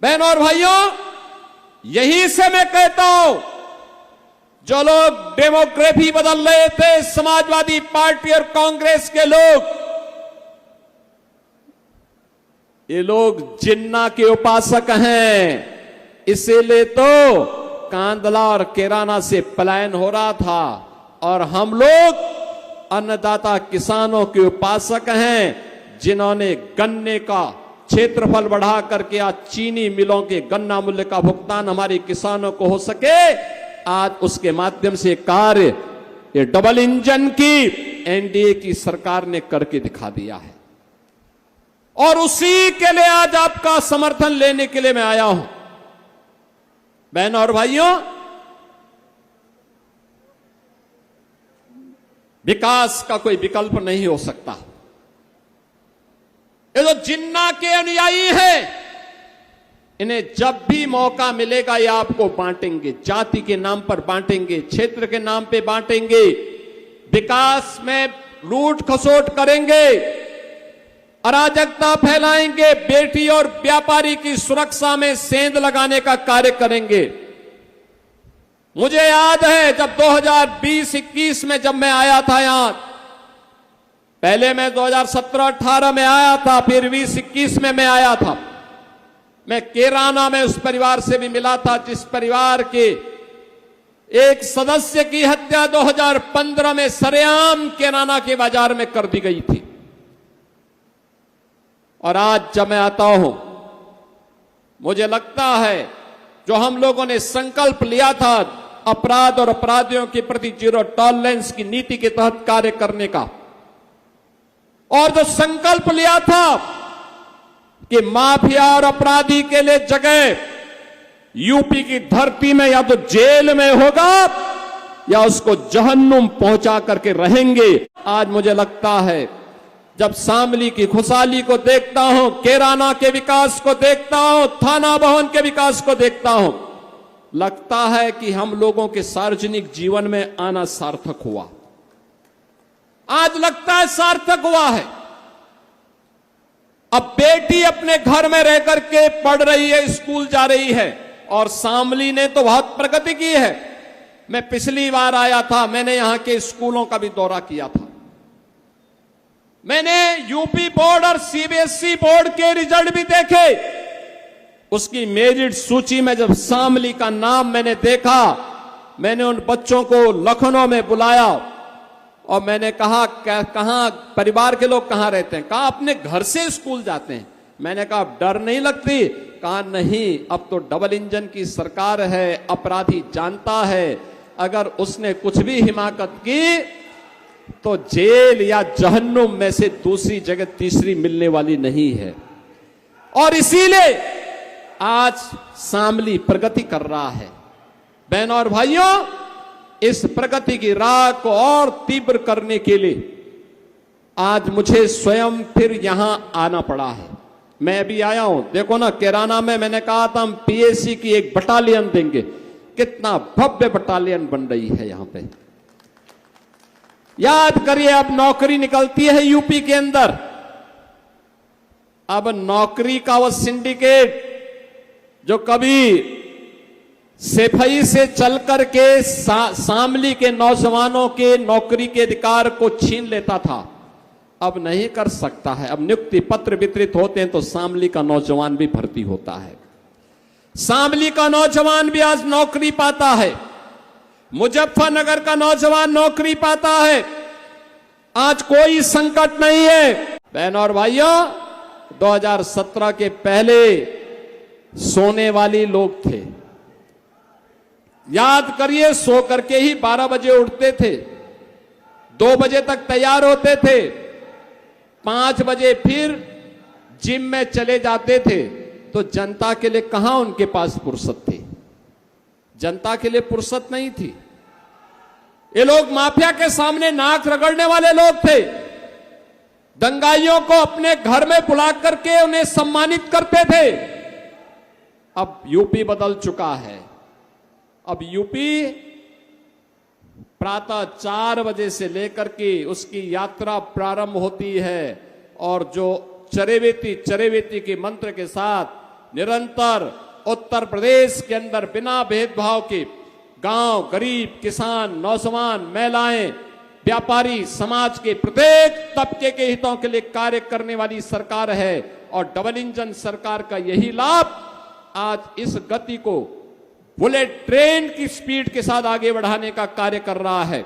बहनों और भाइयों, यही से मैं कहता हूं, जो लोग डेमोग्राफी बदल रहे थे, समाजवादी पार्टी और कांग्रेस के लोग, ये लोग जिन्ना के उपासक हैं। इसीलिए तो कांदला और कैराना से पलायन हो रहा था, और हम लोग अन्नदाता किसानों के उपासक हैं, जिन्होंने गन्ने का क्षेत्रफल बढ़ा करके आज चीनी मिलों के गन्ना मूल्य का भुगतान हमारे किसानों को हो सके। आज उसके माध्यम से कार्य ये डबल इंजन की एनडीए की सरकार ने करके दिखा दिया है, और उसी के लिए आज आपका समर्थन लेने के लिए मैं आया हूं। बहनों और भाइयों, विकास का कोई विकल्प नहीं हो सकता। ये जो जिन्ना के अनुयायी हैं, इन्हें जब भी मौका मिलेगा ये आपको बांटेंगे, जाति के नाम पर बांटेंगे, क्षेत्र के नाम पे बांटेंगे, विकास में लूट खसोट करेंगे, अराजकता फैलाएंगे, बेटी और व्यापारी की सुरक्षा में सेंध लगाने का कार्य करेंगे। मुझे याद है जब 2020-21 में जब मैं आया था यहां, पहले मैं 2017-18 में आया था, फिर 20-21 में मैं आया था। मैं कैराना में उस परिवार से भी मिला था जिस परिवार के एक सदस्य की हत्या 2015 में सरेआम कैराना के बाजार में कर दी गई थी। और आज जब मैं आता हूं, मुझे लगता है जो हम लोगों ने संकल्प लिया था अपराध और अपराधियों के प्रति जीरो टॉलरेंस की नीति के तहत कार्य करने का, और जो संकल्प लिया था कि माफिया और अपराधी के लिए जगह यूपी की धरती में या तो जेल में होगा या उसको जहन्नुम पहुंचा करके रहेंगे। आज मुझे लगता है जब शामली की खुशहाली को देखता हूं, कैराना के विकास को देखता हूं, थाना भवन के विकास को देखता हूं, लगता है कि हम लोगों के सार्वजनिक जीवन में आना सार्थक हुआ। आज लगता है सार्थक हुआ है। अब बेटी अपने घर में रह करके पढ़ रही है, स्कूल जा रही है, और शामली ने तो बहुत प्रगति की है। मैं पिछली बार आया था, मैंने यहां के स्कूलों का भी दौरा किया था। मैंने यूपी बोर्ड और सीबीएसई बोर्ड के रिजल्ट भी देखे। उसकी मेरिट सूची में जब शामली का नाम मैंने देखा, मैंने उन बच्चों को लखनऊ में बुलाया और मैंने कहा कहां परिवार के लोग कहां रहते हैं? कहा अपने घर से स्कूल जाते हैं। मैंने कहा डर नहीं लगती? कहा नहीं, अब तो डबल इंजन की सरकार है, अपराधी जानता है अगर उसने कुछ भी हिमाकत की तो जेल या जहन्नुम में से दूसरी जगह तीसरी मिलने वाली नहीं है। और इसीलिए आज शामली प्रगति कर रहा है। बहनों और भाइयों, इस प्रगति की राह को और तीव्र करने के लिए आज मुझे स्वयं फिर यहां आना पड़ा है। मैं अभी आया हूं, देखो ना, कैराना में मैंने कहा था हम पीएसी की एक बटालियन देंगे। कितना भव्य बटालियन बन रही है यहां पे। याद करिए, अब नौकरी निकलती है यूपी के अंदर। अब नौकरी का वो सिंडिकेट जो कभी सेफई से चल करके शामली के नौजवानों के नौकरी के अधिकार को छीन लेता था, अब नहीं कर सकता है। अब नियुक्ति पत्र वितरित होते हैं तो शामली का नौजवान भी भर्ती होता है। शामली का नौजवान भी आज नौकरी पाता है। मुजफ्फरनगर का नौजवान नौकरी पाता है। आज कोई संकट नहीं है। बहनों और भाइयों, 2017 के पहले सोने वाली लोग थे। याद करिए, सो करके ही 12 बजे उठते थे, 2 बजे तक तैयार होते थे, 5 बजे फिर जिम में चले जाते थे। तो जनता के लिए कहां उनके पास फुर्सत थी? जनता के लिए फुर्सत नहीं थी। ये लोग माफिया के सामने नाक रगड़ने वाले लोग थे। दंगाइयों को अपने घर में बुला करके उन्हें सम्मानित करते थे। अब यूपी बदल चुका है। अब यूपी प्रातः 4 बजे से लेकर के उसकी यात्रा प्रारंभ होती है, और जो चरेवेती के मंत्र के साथ निरंतर उत्तर प्रदेश के अंदर बिना भेदभाव के गांव, गरीब, किसान, नौजवान, महिलाएं, व्यापारी, समाज के प्रत्येक तबके के हितों के लिए कार्य करने वाली सरकार है। और डबल इंजन सरकार का यही लाभ आज इस गति को बुलेट ट्रेन की स्पीड के साथ आगे बढ़ाने का कार्य कर रहा है।